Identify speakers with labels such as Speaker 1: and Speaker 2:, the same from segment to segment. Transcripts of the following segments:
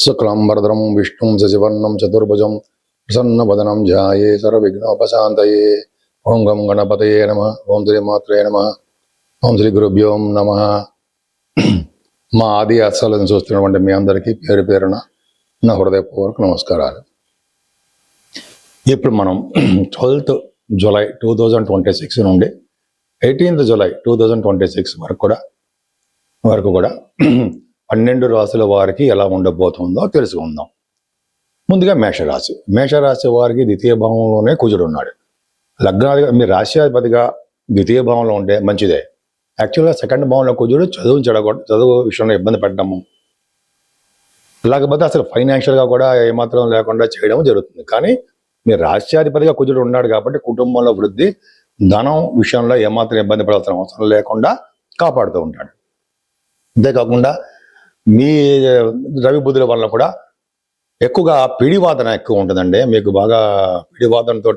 Speaker 1: శుక్లాంబరధరం విష్ణుం శశివర్ణం చతుర్భుజం ప్రసన్నవదనం ధ్యాయే సర్వవిఘ్నోపశాంతయే. ఓం గం గణపతయే నమః. ఓం శ్రీమాత్రే నమః. ఓం శ్రీ గురుభ్యో నమః. మా ఆది అస్సలను చూస్తున్నటువంటి మీ అందరికీ పేరు పేరున నా హృదయపూర్వక నమస్కారాలు. ఇప్పుడు మనం 12th జూలై 2026 నుండి 18th జూలై 2026 వరకు కూడా 12 రాశుల వారికి ఎలా ఉండబోతుందో తెలుసుకుందాం. ముందుగా మేషరాశి. మేషరాశి వారికి ద్వితీయ భావంలోనే కుజుడు ఉన్నాడు. లగ్నాధిగా మీ రాశ్యాధిపతిగా ద్వితీయ భావంలో ఉంటే మంచిదే. యాక్చువల్గా సెకండ్ భావంలో కుజుడు చదువు విషయంలో ఇబ్బంది పెట్టడము, లేకపోతే అసలు ఫైనాన్షియల్గా కూడా ఏమాత్రం లేకుండా చేయడం జరుగుతుంది. కానీ మీ రాశ్యాధిపతిగా కుజుడు ఉన్నాడు కాబట్టి కుటుంబంలో వృద్ధి, ధనం విషయంలో ఏమాత్రం ఇబ్బంది పడాల్సిన అవసరం లేకుండా కాపాడుతూ ఉంటాడు. అంతేకాకుండా మీ రవి బుద్ధుల వల్ల కూడా ఎక్కువగా పిడివాదన ఎక్కువ ఉంటుందండి. మీకు బాగా పిడివాదనతో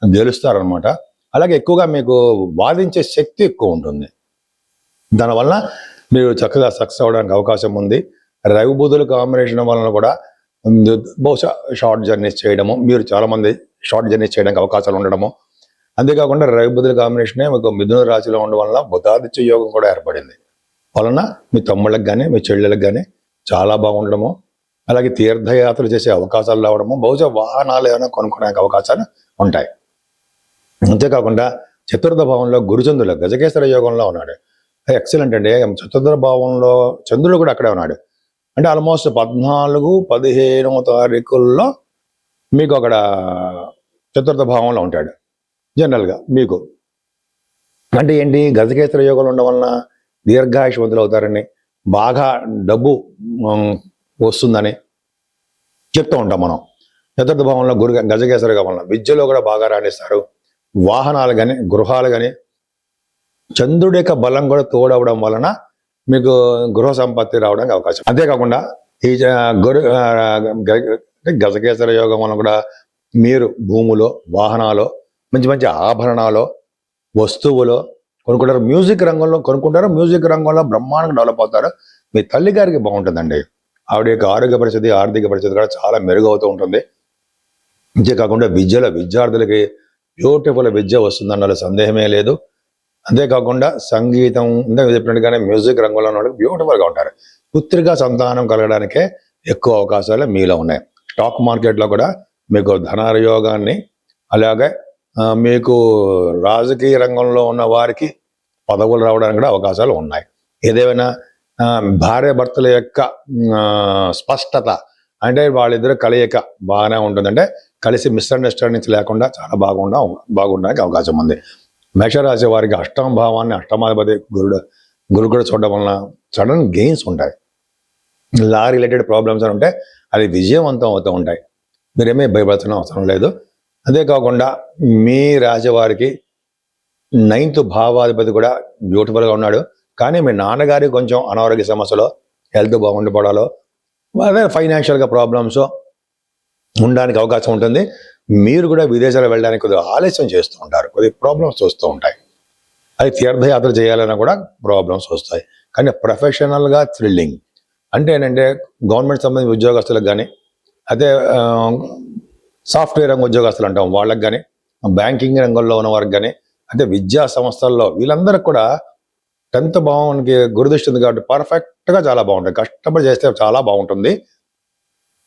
Speaker 1: గెలుస్తారనమాట. అలాగే ఎక్కువగా మీకు వాదించే శక్తి ఎక్కువ ఉంటుంది. దానివల్ల మీరు చక్కగా సక్సెస్ అవ్వడానికి అవకాశం ఉంది. రవి బుద్ధుల కాంబినేషన్ వలన కూడా బహుశా షార్ట్ జర్నీస్ చేయడము, మీరు చాలామంది షార్ట్ జర్నీస్ చేయడానికి అవకాశాలు ఉండడము. అంతేకాకుండా రవి బుద్ధుల కాంబినేషనే మీకు మిథున రాశిలో ఉండడం వల్ల బుధాదిత్య యోగం కూడా ఏర్పడింది. వలన మీ తమ్ముళ్ళకి కానీ మీ చెల్లెలకు కానీ చాలా బాగుండడము, అలాగే తీర్థయాత్రలు చేసే అవకాశాలు రావడము, బహుశా వాహనాలు ఏమైనా కొనుక్కోడానికి అవకాశాలు ఉంటాయి. అంతేకాకుండా చతుర్థ భావంలో గురుచంద్రుల గజకేసర యోగంలో ఉన్నాడు. ఎక్సలెంట్ అండి. చతుర్థ భావంలో చంద్రుడు కూడా అక్కడే ఉన్నాడు. అంటే ఆల్మోస్ట్ 14-15వ తారీఖుల్లో మీకు అక్కడ చతుర్థ భావంలో ఉంటాడు. జనరల్గా మీకు అంటే ఏంటి, గజకేసర యోగంలో ఉండడం వలన దీర్ఘాయుష్మంతులు అవుతారని, బాగా డబ్బు వస్తుందని చెప్తూ ఉంటాం మనం. చతుర్థ భావంలో గజకేసర వలన విద్యలో కూడా బాగా రాణిస్తారు. వాహనాలు కానీ గృహాలు కానీ చంద్రుడి యొక్క బలం కూడా తోడవడం వలన మీకు గృహ సంపత్తి రావడానికి అవకాశం. అంతేకాకుండా ఈ గజకేసర యోగం వలన కూడా మీరు భూములో, వాహనాలు, మంచి మంచి ఆభరణాలు, వస్తువులు కొనుక్కుంటారు. మ్యూజిక్ రంగంలో బ్రహ్మాండంగా డెవలప్ అవుతారు. మీ తల్లి గారికి బాగుంటుందండి. ఆవిడ యొక్క ఆరోగ్య పరిస్థితి, ఆర్థిక పరిస్థితి కూడా చాలా మెరుగవుతూ ఉంటుంది. అంతేకాకుండా విద్యార్థులకి బ్యూటిఫుల్ విద్య వస్తుందన్న సందేహమే లేదు. అంతేకాకుండా సంగీతం, ఇందాక చెప్పినట్టుగానే మ్యూజిక్ రంగంలో ఉన్న వాళ్ళకి బ్యూటిఫుల్గా ఉంటారు. పుత్రికా సంతానం కలగడానికే ఎక్కువ అవకాశాలు మీలో ఉన్నాయి. స్టాక్ మార్కెట్లో కూడా మీకు ధనారయోగాన్ని, అలాగే మీకు రాజకీయ రంగంలో ఉన్న వారికి పదవులు రావడానికి కూడా అవకాశాలు ఉన్నాయి. ఏదేమైనా భార్య భర్తల యొక్క స్పష్టత, అంటే వాళ్ళిద్దరు కలయిక బాగానే ఉంటుందంటే కలిసి మిస్అండర్స్టాండింగ్స్ లేకుండా చాలా బాగుండడానికి అవకాశం ఉంది. మేషరాశి వారికి అష్టమ భావాన్ని అష్టమాధిపతి గురు కూడా చూడడం వలన సడన్ గెయిన్స్ ఉంటాయి. లా రిలేటెడ్ ప్రాబ్లమ్స్ అని ఉంటే అది విజయవంతం అవుతూ ఉంటాయి. మీరేమీ భయపడాల్సిన అవసరం లేదు. అంతేకాకుండా మీ రాశి వారికి 9th భావాధిపతి కూడా బ్యూటిఫుల్గా ఉన్నాడు. కానీ మీ నాన్నగారికి కొంచెం అనారోగ్య సమస్యలు, హెల్త్ బాగుండిపోవడాలో, అదే ఫైనాన్షియల్గా ప్రాబ్లమ్స్ ఉండడానికి అవకాశం ఉంటుంది. మీరు కూడా విదేశాలు వెళ్ళడానికి కొద్దిగా ఆలస్యం చేస్తూ ఉంటారు. కొద్దిగా ప్రాబ్లమ్స్ వస్తూ ఉంటాయి. అది తీర్థయాత్ర చేయాలన్నా కూడా ప్రాబ్లమ్స్ వస్తాయి. కానీ ప్రొఫెషనల్గా థ్రిల్లింగ్ అంటే ఏంటంటే గవర్నమెంట్ సంబంధించిన ఉద్యోగస్తులకు కానీ, అదే సాఫ్ట్వేర్ రంగ ఉద్యోగస్తులు అంటాం వాళ్ళకి కానీ, బ్యాంకింగ్ రంగంలో ఉన్న వారికి కానీ, అంటే విద్యా సంస్థల్లో వీళ్ళందరికీ కూడా 10th భావానికి గురుదృష్టి ఉంది కాబట్టి పర్ఫెక్ట్గా చాలా బాగుంటుంది. కష్టపడి చేస్తే చాలా బాగుంటుంది.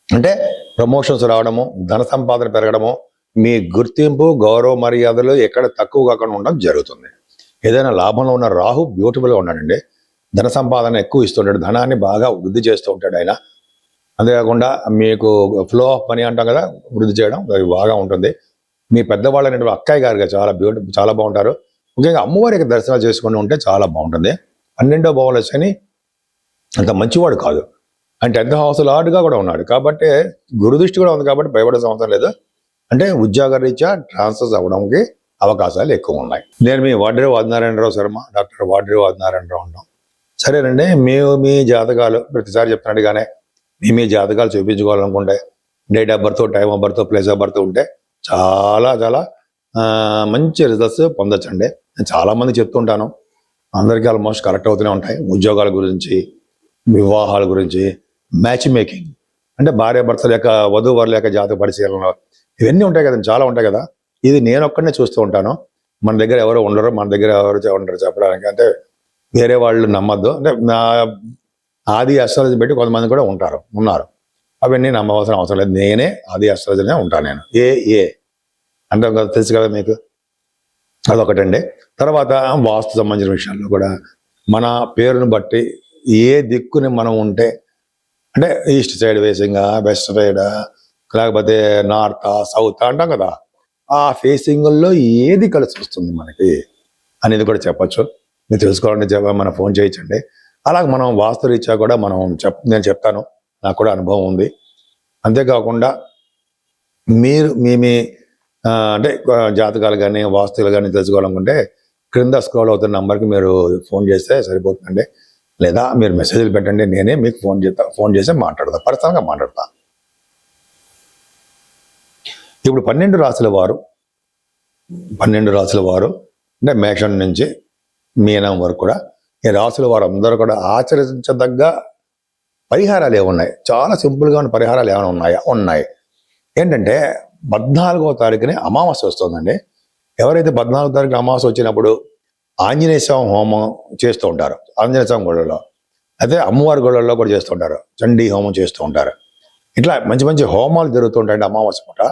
Speaker 1: అంటే ప్రమోషన్స్ రావడము, ధన సంపాదన పెరగడము, మీ గుర్తింపు, గౌరవ మర్యాదలు ఎక్కడ తక్కువ కాకుండా ఉండడం జరుగుతుంది. ఏదైనా లాభంలో ఉన్న రాహు బ్యూటిఫుల్గా ఉన్నాడండి. ధన సంపాదన ఎక్కువ ఇస్తుంటాడు, ధనాన్ని బాగా వృద్ధి చేస్తూ ఉంటాడు ఆయన. అంతేకాకుండా మీకు ఫ్లో ఆఫ్ మనీ అంటాం కదా, వృద్ధి చేయడం అది బాగా ఉంటుంది. మీ పెద్దవాళ్ళ అక్కయ్య గారిగా చాలా బాగుంటారు. ముఖ్యంగా అమ్మవారికి దర్శనాలు చేసుకుని ఉంటే చాలా బాగుంటుంది. 12వ భావంలో శని అంత మంచివాడు కాదు, అంటే 10th హౌస్ లార్డ్గా కూడా ఉన్నాడు కాబట్టి గురుదృష్టి కూడా ఉంది కాబట్టి భయపడాల్సిన అవసరం లేదు. అంటే ఉద్యోగ రీత్యా ట్రాన్స్ఫర్స్ అవ్వడానికి అవకాశాలు ఎక్కువ ఉన్నాయి. నేను మీ వాడ్రేవు ఆదినారాయణరావు శర్మ, డాక్టర్ వాడ్రేవు ఆదినారాయణరావు ఉన్నాం. సరేనండి, మీ జాతకాలు ప్రతిసారి చెప్తున్నట్టుగానే మీ జాతకాలు చూపించుకోవాలనుకుంటే date of birth, time of birth, place of birth ఉంటే చాలా మంచి రిజల్ట్స్ పొందొచ్చండి. నేను చాలామంది చెప్తుంటాను, అందరికీ ఆల్మోస్ట్ కరెక్ట్ అవుతూనే ఉంటాయి. ఉద్యోగాల గురించి, వివాహాల గురించి, మ్యాచ్ మేకింగ్ అంటే భార్య భర్తల యొక్క వధూవరుల యొక్క జాతక పరిశీలనలు ఇవన్నీ ఉంటాయి కదండి, చాలా ఉంటాయి కదా. ఇది నేను ఒక్కడనే చూస్తూ ఉంటాను. మన దగ్గర ఎవరు ఉండరు, మన దగ్గర ఎవరు ఉండరు చెప్పడానికి. అంటే వేరే వాళ్ళు నమ్మద్దు. అంటే నా ఆది అస్ట్రాలజీ పెట్టి కొంతమంది కూడా ఉన్నారు. అవన్నీ నమ్మవలసిన అవసరం లేదు. నేనే ఆది అస్ట్రాలజీనే ఉంటాను. నేను ఏ అంటే తెలుసు కదా మీకు. అదొకటండి. తర్వాత వాస్తు సంబంధించిన విషయాల్లో కూడా మన పేరును బట్టి ఏ దిక్కుని మనం ఉంటే, అంటే ఈస్ట్ సైడ్ ఫేసింగా, వెస్ట్ సైడా, లేకపోతే నార్త్ సౌత్ అంటాం కదా, ఆ ఫేసింగ్లో ఏది కలిసి వస్తుంది మనకి అనేది కూడా చెప్పచ్చు. మీరు తెలుసుకోవాలంటే మనం ఫోన్ చేయించండి. అలాగే మనం వాస్తు రీత్యా కూడా నేను చెప్తాను, నాకు కూడా అనుభవం ఉంది. అంతేకాకుండా మీరు మీ అంటే జాతకాలు కానీ వాస్తువులు కానీ తెలుసుకోవాలనుకుంటే క్రింద స్క్రోల్ అవుతున్న నంబర్కి మీరు ఫోన్ చేస్తే సరిపోతుందండి. లేదా మీరు మెసేజ్లు పెట్టండి, నేనే మీకు ఫోన్ చేసి మాట్లాడతా, పర్సనల్గా మాట్లాడతా. ఇప్పుడు 12 రాశుల వారు అంటే మేషం నుంచి మీనం వరకు కూడా ఈ రాశుల వారు అందరూ కూడా ఆచరించదగ్గ పరిహారాలు ఏమున్నాయి? చాలా సింపుల్గా ఉన్న పరిహారాలు ఏమైనా ఉన్నాయా? ఉన్నాయి. ఏంటంటే 14వ తారీఖుని అమావాస్య వస్తుందండి. ఎవరైతే 14వ తారీఖున అమావాస్య వచ్చినప్పుడు ఆంజనేయ స్వామి హోమం చేస్తూ ఉంటారు, ఆంజనేయ స్వామి గుళ్ళలో, అయితే అమ్మవారి గుళ్ళల్లో కూడా చేస్తూ ఉంటారు, చండీ హోమం చేస్తూ ఉంటారు. ఇట్లా మంచి మంచి హోమాలు జరుగుతుంటాయండి అమావాస్య పూట.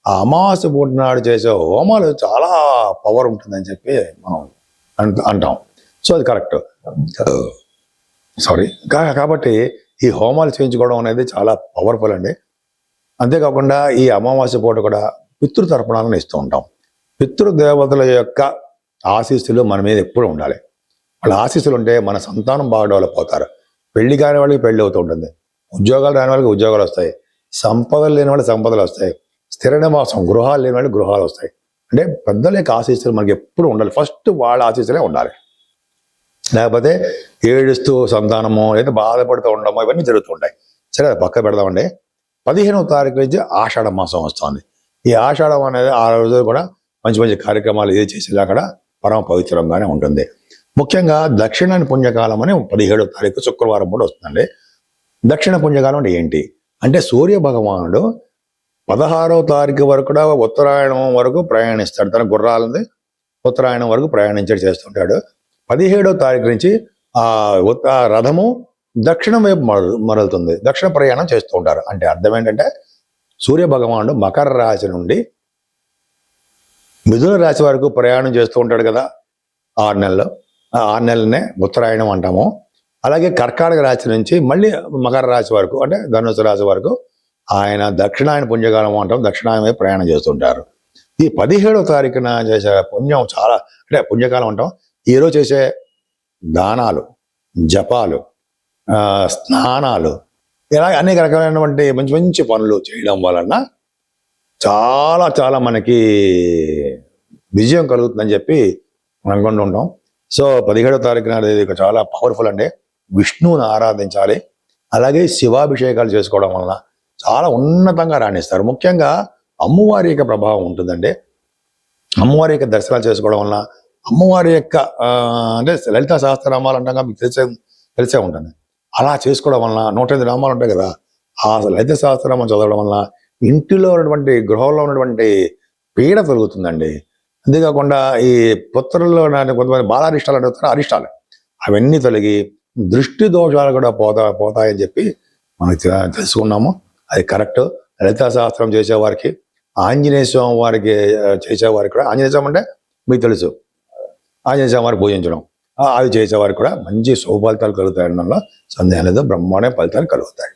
Speaker 1: ఆ అమావాస్య పూట నాడు చేసే హోమాలు చాలా పవర్ ఉంటుందని చెప్పి మనం అంటాం. సో అది కరెక్ట్. కాబట్టి ఈ హోమాలు చేయించుకోవడం అనేది చాలా పవర్ఫుల్ అండి. అంతేకాకుండా ఈ అమావాస్య పూట కూడా పితృతర్పణాలను ఇస్తూ ఉంటాం. పితృదేవతల యొక్క ఆశీస్సులు మన మీద ఎప్పుడు ఉండాలి. వాళ్ళ ఆశీస్సులు ఉంటే మన సంతానం బాగా డెవలప్ అవుతారు. పెళ్లి కాని వాళ్ళకి పెళ్లి అవుతూ ఉంటుంది, ఉద్యోగాలు రాని వాళ్ళకి ఉద్యోగాలు వస్తాయి, సంపదలు లేని వాళ్ళకి సంపదలు వస్తాయి, స్థిర నివాసం గృహాలు లేని వాళ్ళకి గృహాలు వస్తాయి. అంటే పెద్దల యొక్క ఆశీస్సులు మనకి ఎప్పుడు ఉండాలి. ఫస్ట్ వాళ్ళ ఆశీస్సులే ఉండాలి. లేకపోతే ఏడుస్తూ సంతానము లేదా బాధపడుతూ ఉండడము ఇవన్నీ జరుగుతుంటాయి. సరే, అది పక్క పెడదామండి. 15వ తారీఖు నుంచి ఆషాఢ మాసం వస్తుంది. ఈ ఆషాఢం అనేది ఆ రోజు కూడా మంచి మంచి కార్యక్రమాలు ఏది చేసేలా అక్కడ పరమ పవిత్రంగానే ఉంటుంది. ముఖ్యంగా దక్షిణాని పుణ్యకాలం అని 17వ తారీఖు శుక్రవారం కూడా వస్తుందండి. దక్షిణ పుణ్యకాలం అంటే ఏంటి అంటే, సూర్య భగవానుడు 16వ తారీఖు వరకు కూడా ఉత్తరాయణం వరకు ప్రయాణిస్తాడు. తన గుర్రాలని ఉత్తరాయణం వరకు చేస్తుంటాడు. 17వ తారీఖు నుంచి ఆ రథము దక్షిణం వైపు మరలుతుంది, దక్షిణ ప్రయాణం చేస్తూ ఉంటారు. అంటే అర్థం ఏంటంటే, సూర్య భగవానుడు మకర రాశి నుండి మిథున రాశి వరకు ప్రయాణం చేస్తూ ఉంటాడు కదా 6 నెలలు. ఆ 6 నెలలనే ఉత్తరాయణం అంటాము. అలాగే కర్కాటక రాశి నుంచి మళ్ళీ మకర రాశి వరకు అంటే ధనుసు రాశి వరకు ఆయన దక్షిణాయన పుణ్యకాలం అంటాం, దక్షిణాయన వైపు ప్రయాణం చేస్తుంటారు. ఈ 17వ తారీఖున చేసే పుణ్యం చాలా, అంటే పుణ్యకాలం అంటాం. ఈరోజు చేసే దానాలు, జపాలు, స్నానాలు, ఇలా అనేక రకాలైనటువంటి మంచి మంచి పనులు చేయడం వలన చాలా చాలా మనకి విజయం కలుగుతుందని చెప్పి మనం అనుకుంటూ ఉంటాం. సో 17వ తారీఖున అనేది చాలా పవర్ఫుల్ అండి. విష్ణువుని ఆరాధించాలి. అలాగే శివాభిషేకాలు చేసుకోవడం వలన చాలా ఉన్నతంగా రాణిస్తారు. ముఖ్యంగా అమ్మవారి యొక్క ప్రభావం ఉంటుందండి. అమ్మవారి యొక్క దర్శనాలు చేసుకోవడం వలన, అమ్మవారి యొక్క అంటే లలితా సహస్రనామాలు అంటాం, మీకు తెలిసే ఉంటుంది. అలా చేసుకోవడం వలన 108 నామాలు ఉంటాయి కదా, ఆ లలిత సహస్రనామం చదవడం వలన ఇంటిలో ఉన్నటువంటి గృహంలో ఉన్నటువంటి పీడ తొలుగుతుందండి. అంతేకాకుండా ఈ పుత్రుల్లో కొంతమంది బాలారిష్టాలు అడుగుతారు, అరిష్టాలు అవన్నీ తొలగి దృష్టి దోషాలు కూడా పోతాయని చెప్పి మనకి తెలుసుకున్నాము. అది కరెక్ట్. లలితా సహస్రం చేసేవారికి, ఆంజనేయ స్వామి వారికి చేసేవారికి కూడా, ఆంజనేయ స్వామి అంటే మీకు తెలుసు, ఆంజనేయ స్వామి వారికి పూజించడం, అవి చేసేవారికి కూడా మంచి శుభ ఫలితాలు కలుగుతాయి అనడంలో సందేహం లేదు. బ్రహ్మాండ ఫలితాలు కలుగుతాయి.